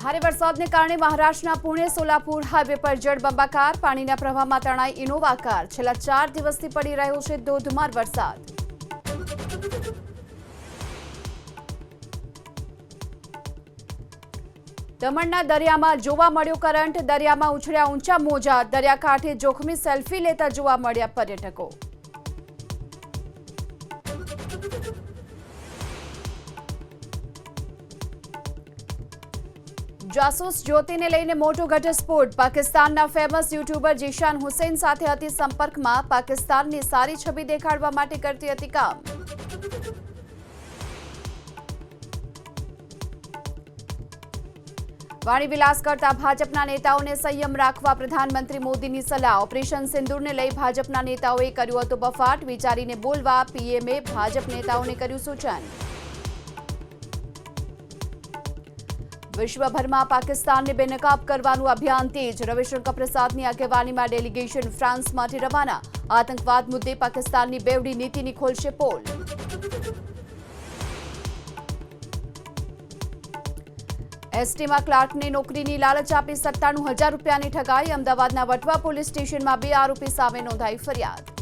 ભારે વરસાદને કારણે મહારાષ્ટ્રના પુણે સોલાપુર હાઈવે પર જળબંબાકાર, પાણીના પ્રવાહમાં તણાઈ ઇનોવા કાર। છેલ્લા 4 દિવસથી પડી રહ્યો છે ધોધમાર વરસાદ। દમણના દરિયામાં જોવા મળ્યો કરંટ, દરિયામાં ઉછળ્યા ઊંચા મોજા, દરિયાકાંઠે જોખમી સેલ્ફી લેતા જોવા મળ્યા પર્યટકો। जासूस ज्योतिने लईने मोटो घटस्फोट, पाकिस्तानना फेमस यूट्यूबर जीशान हुसैन साथे हती संपर्कमां, पाकिस्ताननी सारी छबी देखाडवा माटे करती हती काम। वाणी विलास करता भाजपना नेताओने संयम राखवा प्रधानमंत्री मोदीनी सलाह। ऑपरेशन सिंदूरने लई भाजपना नेताओए कर्यो हतो बफाट, विचारीने बोलवा पीएमए भाजप नेताओने कर्युं सूचन। विश्वभरमा पाकिस्तानने बेनकाब करवानुं अभियान तेज, रविशंकर प्रसादनी આગેવાનીમાં डेलिगेशन फ्रांस माटे रवाना। आतंकवाद मुद्दे पाकिस्ताननी बेवड़ी नीतिनी खोलशे पोल। एसटीમાં ક્લાર્કને નોકરીની લાલચ આપી 97,000 રૂપિયાની ઠગાઈ। અમદાવાદના વટવા પોલીસ સ્ટેશનમાં 2 આરોપી સામે નોંધાઈ ફરિયાદ।